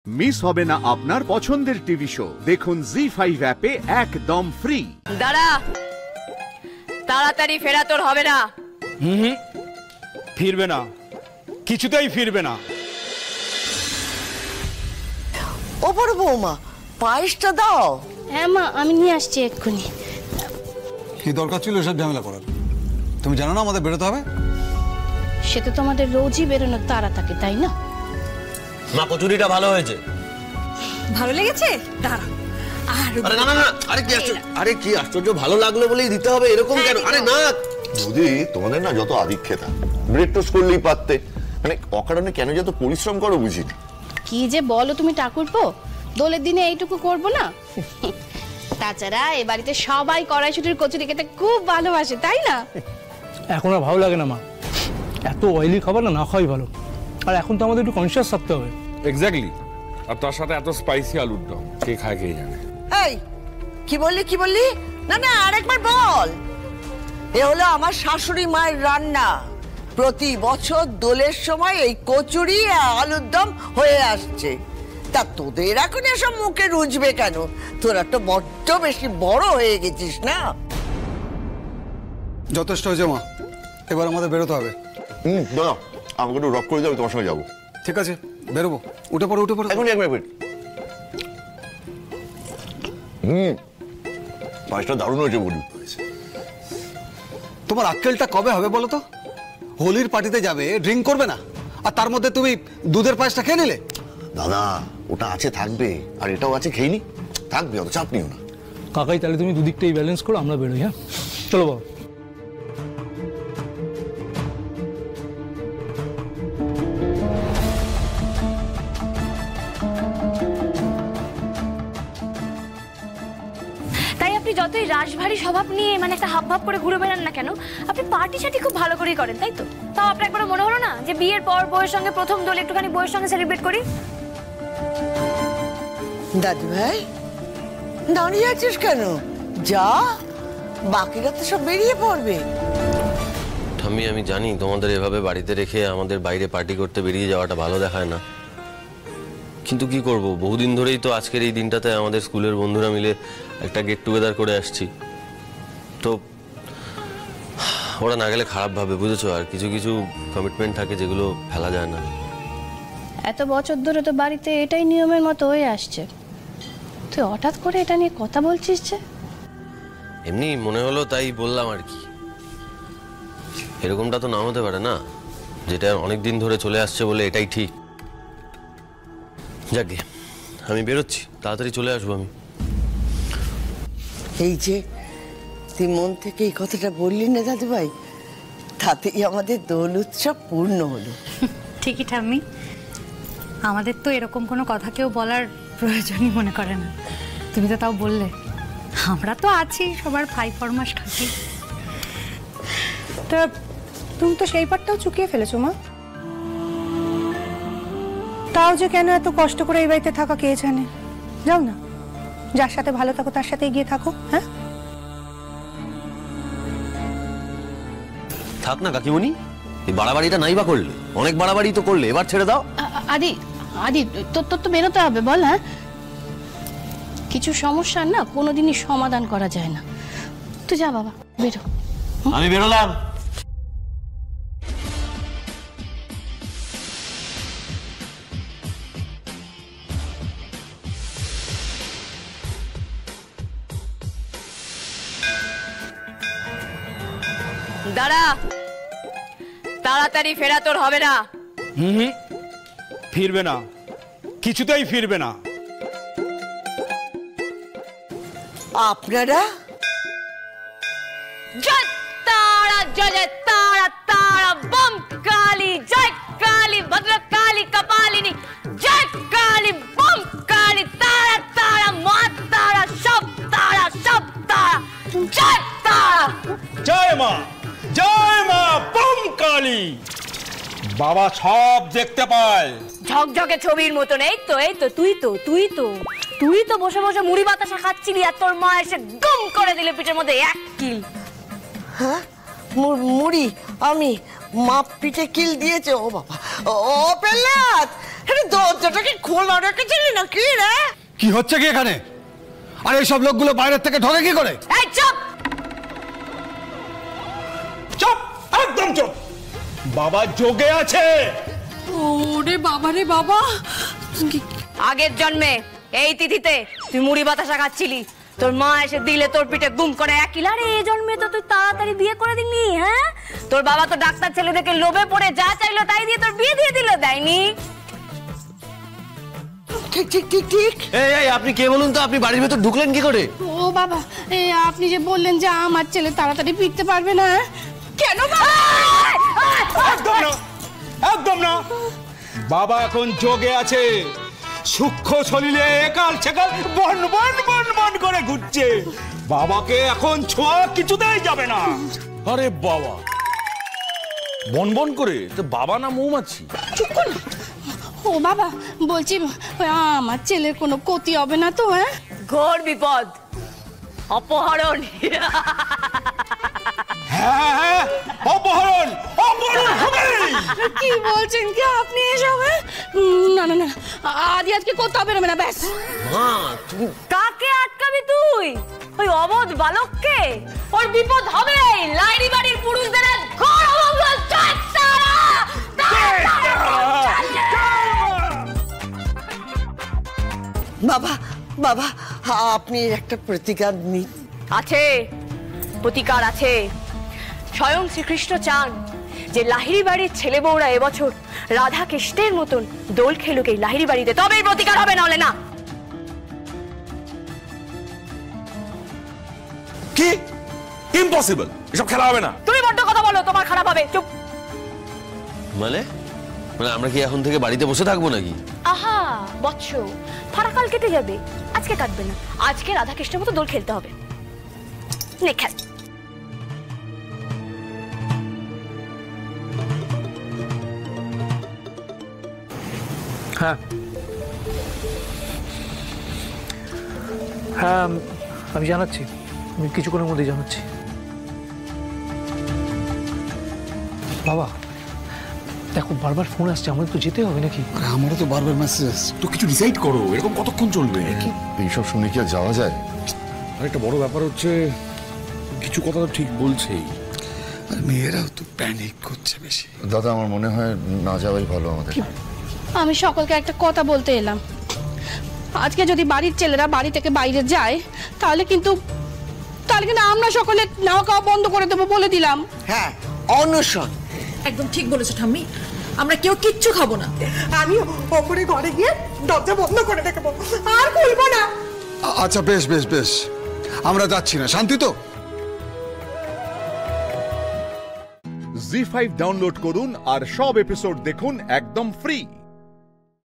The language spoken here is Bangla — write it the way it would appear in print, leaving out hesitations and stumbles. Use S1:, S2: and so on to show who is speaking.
S1: মিস হবে না আপনার পছন্দের টিভি শো। দেখুন জি5 অ্যাপে একদম ফ্রি।
S2: দাঁড়া, তাড়াতাড়ি ফেরা তোর হবে না।
S3: ফিরবে না, কিছুতেই ফিরবে না।
S4: ও বড় বৌমা, পায়েসটা দাও।
S5: হ্যাঁ মা, আমি নিয়ে আসছি এক্ষুনি।
S6: কি দরকার ছিল এসব ঝামেলা করার? তুমি জানো না আমাদের বেরোতে হবে।
S5: সে তো তোমাদের রোজই বেরোনোর তাড়া থাকে, তাই না?
S7: মা, কচুরিটা ভালো হয়েছে।
S2: ভালো লেগেছে? দাঁড়া।
S7: আরে না না না, আরে কি আশ্চর্য, ভালো লাগলো বলেই দিতে হবে এরকম কেন? আরে না
S8: যদি তোমাদের না যত আদিক্ষেতা, ব্রেড টোস্ট করলেই পারতে, মানে অকারণে কেন যত পরিশ্রম করো বুঝি না।
S5: কি যে বলো তুমি ঠাকুরপো, দোলের দিনে এইটুকু করব না? তাছাড়া এ বাড়িতে সবাই কড়াইশুটির কচুরি খেতে খুব ভালোবাসে, তাই না?
S3: এখন আর ভালো লাগে না মা, এত অয়েলি খাবার না খাওয়াই ভালো। আর এখন তো আমাদের একটু কনসিয়াস থাকতে হবে।
S9: এক্স্যাক্টলি। আর তার সাথে এত স্পাইসি আলুর দম, কে খায় কে জানে।
S4: এই কি বললি? না না, আরেকবার বল। এ হলো আমার শাশুড়ি মায়ের রান্না। প্রতি বছর দোলের সময় এই কচুরি আর আলুর দম হয়ে আসছে। তা তোদের এখন এসব মুখে রুজবে কেন? তোরা তো বড্ড বেশি বড় হয়ে গেছিস না।
S6: যথেষ্ট হয়েছে মা, এবার আমাদের বেরোতে হবে।
S8: দাদা আমাকে একটু রক করে যাবে, তোমার সঙ্গে যাবো।
S6: ঠিক আছে, বেরোবো। উঠে পড়ো।
S8: এখন এক মিনিট। পায়েসটা দারুণ হয়েছে বলি।
S6: তোমার আক্কেলটা কবে হবে বলো তো? হোলির পার্টিতে যাবে, ড্রিঙ্ক করবে না, আর তার মধ্যে তুমি দুধের পায়েসটা খেয়ে নিলে।
S8: দাদা ওটা আছে, থাকবে, আর এটাও আছে, খেয়ে নি, থাকবে, অত চাপ নিও না।
S3: কাকাই, তাহলে তুমি দুদিকটাই ব্যালেন্স করো, আমরা বেরোই। হ্যাঁ চলো বাবা।
S2: তাই আপনি যতই রাশভারী স্বভাব নিয়ে মানে একটা হাবভাব করে ঘুরে বেড়ান না কেন, আপনি পার্টি সার্টি খুব ভালো করেই করেন, তাই তো? তাও আপনার একবার মনে হলো না যে বিয়ের পর বউয়ের সঙ্গে প্রথম দোল একটুখানি বউয়ের সঙ্গে সেলিব্রেট করি?
S4: দাদু ভাই, দাঁড়িয়ে আছিস কেন? যা, বাকিরা তো সব বেরিয়ে পড়বে।
S7: ঠাম্মি, আমি জানি তোমাদের এভাবে বাড়িতে রেখে আমাদের বাইরে পার্টি করতে বেরিয়ে যাওয়াটা ভালো দেখায় না, কিন্তু কি করব, বহুদিন ধরেই তো আজকের এই দিনটাতে আমাদের স্কুলের বন্ধুরা মিলে একটা গেট টুগেদার করে আসছি, তো ওরা না গেলে খারাপ ভাবে, বুঝেছো? আর কিছু কিছু কমিটমেন্ট থাকে যেগুলো ফেলা যায় না।
S5: এত বছর ধরে তো বাড়িতে এটাই নিয়মের মতো হয়ে আসছে, তুই হঠাৎ করে এটা নিয়ে কথা বলছিস যে?
S7: এমনি মনে হলো তাই বললাম আর কি। এরকমটা তো না হতে পারে না, যেটা অনেকদিন ধরে চলে আসছে বলে এটাই ঠিক। যাকে, আমি বেরোচ্ছি, তাড়াতাড়ি চলে আসবো আমি।
S4: এই যে তুই মন থেকে এই কথাটা বললি না দাদু ভাই, তাতেই আমাদের দোল উৎসব পূর্ণ হলো।
S10: ঠিকই ঠাম্মি, আমাদের তো এরকম কোনো কথা কেউ বলার প্রয়োজনই মনে করে না। তুমি তো তাও বললে, আমরা তো আছি, সবার ফাই ফরমাস খাচ্ছি।
S11: তা তুমি তো সেই পারটাও চুকিয়ে ফেলেছো মা। তাও যে কেন এত কষ্ট করে এই বাড়িতে থাকা কে জানে। যাও না, যার সাথে ভালো থাকো তার সাথে গিয়ে থাকো। হ্যাঁ
S7: থাক না কাকিমণি, এই বাড়াবাড়িটা নাই বা করলে, অনেক বাড়াবাড়ি তো করলে, এবার ছেড়ে দাও।
S5: আদি তোর তো বেরোতে হবে, বল। হ্যাঁ, কিছু সমস্যার না কোনোদিনই সমাধান করা যায় না। তুই যা বাবা, বেরো।
S7: আমি বেরোলাম।
S2: দাঁড়া, তাড়াতাড়ি ফেরা তোর হবে না।
S3: ফিরবে না, কিছুতেই ফিরবে না।
S4: আপনারা
S2: জয় তারা, জয় তারা, তারা বম কালী, জয় কালী ভদ্রকালী কপালিনী, জয় কালী বম কালী, তারা তারা মা তারা, সব তারা, সব তারা, জয় তারা।
S3: জয় মা, জয় মা বম কালী। বাবা সব দেখতে পায়,
S2: ঝকঝকে ছবির মতন। এই তো তুই তো বসে বসে মুড়ি বাতাসা খাচ্ছিলি, আর তোর মা এসে গম করে দিলে পিঠের মধ্যে এক কিল।
S4: হ্যাঁ, মুড়ি? আমি মা পিঠে কিল দিয়েছে? ও বাবা, ও পেল্লাত, দরজাটাকে খোলা রেখেছিলি নাকি রে?
S6: কি হচ্ছে কি এখানে? আর এইসব লোকগুলো বাইরের থেকে ঢোকে কি করে?
S2: এই চুপ!
S3: চুপ, একদম চুপ। বাবা যোগে আছে।
S2: ওরে বাবা রে বাবা, আগের জন্মে এই তিথিতে তুই মুড়ি বাতাসা খাচ্ছিলি, তোর মা এসে দিলে তোর পিঠে গুম করে একইলা। রে এই জন্মে তো তুই তাড়াতাড়ি বিয়ে করে দিলি। হ্যাঁ, তোর বাবা তো ডাক্তার ছেলে দেখে লোভে পড়ে যা চাইলো তাই দিয়ে তোর বিয়ে দিয়ে দিল, দেয়নি?
S4: ঠিক ঠিক ঠিক ঠিক।
S7: এই আপনি কে বলুন তো, আপনি বাড়ির ভেতর ঢুকলেন কি করে?
S5: ও বাবা, আপনি যে বললেন যে আমার ছেলে তাড়াতাড়ি ফিরতে পারবে না, কেন বাবা?
S3: একদম না, একদম না। বাবা এখন যোগে আছে, সূক্ষ্ম শরীরে একাল ছেকাল বন বন বন বন করে ঘুরছে। বাবাকে এখন ছোঁয়া কিছুতেই যাবে না।
S9: আরে বাবা, বনবন করে তো বাবা না মৌমাছি?
S5: ও বাবা, বলছি আমার ছেলের কোনো ক্ষতি হবে না তো? হ্যাঁ,
S2: ঘোর বিপদ, অপহরণ।
S3: হ্যাঁ, অপহরণ, অপহরণ হবে।
S5: কি বলছেন কি আপনি এসব? না না না, আদি আজকে কোথাও বেরোবে না, ব্যাস।
S2: কাকে আটকাবি তুই? ওই অবধ বালককে? ওর বিপদ হবে। লাইরি বাড়ির পুরুষদের ঘোর অমঙ্গল।
S4: বাবা বাবা, আপনি একটা প্রতিকার নিন।
S2: আছে, প্রতিকার আছে। স্বয়ং শ্রীকৃষ্ণ চান যে লাহিড়ি বাড়ির ছেলে বউরা এবছর রাধা কৃষ্ণের মতন দোল খেলুক এই লাহিড়ি বাড়িতে, তবেই প্রতিকার হবে, নাহলে না।
S9: কি ইম্পসিবল, এসব খেলা হবে না।
S2: তুমি বড্ড কথা বলো, তোমার খারাপ হবে। চুপ।
S7: মানে আমরা কি এখন থেকে বাড়িতে বসে থাকবো নাকি?
S2: আহা বৎস, ফারাকাল কেটে যাবে, আজকে কাটবে না। আজকে রাধা কৃষ্ণের মতো দোল খেলতে হবে। নে খেল।
S12: হ্যাঁ হ্যাঁ, আমি জানাচ্ছি, আমি কিছুক্ষণের মধ্যেই জানাচ্ছি। বাবা দেখো, বারবার ফোন আসছে, আমাদের তো যেতে হবে নাকি?
S6: আমারও তো বারবার মেসেজ আসছে।
S9: তো কিছু ডিসাইড করো, এরকম কতক্ষণ চলবে?
S8: এইসব শুনে কি আর যাওয়া যায়?
S9: আর একটা বড় ব্যাপার হচ্ছে, কিছু কথা তো ঠিক বলছেই,
S6: আর মেয়েরাও তো প্যানিক করছে বেশি।
S8: দাদা, আমার মনে হয় না যাওয়াই ভালো আমাদের।
S5: আমি সকলকে একটা কথা বলতে এলাম। আজকে যদি বাড়ির ছেলেরা বাড়ি থেকে বাইরে যায়, তাহলে কিন্তু আমরা সকলে নাওয়া খাওয়া বন্ধ করে দেবো, বলে দিলাম।
S4: হ্যাঁ, অনশন।
S13: একদম ঠিক বলেছো ঠাম্মি, আমরা কেউ কিচ্ছু খাবো না।
S11: আমি ওপরে ঘরে গিয়ে দরজা বন্ধ করে রাখবো, আর খুলবো না।
S6: আচ্ছা বেশ বেশ বেশ, আমরা যাচ্ছি না, শান্তি তো?
S1: জি5 ডাউনলোড করুন আর সব এপিসোড দেখুন একদম ফ্রি।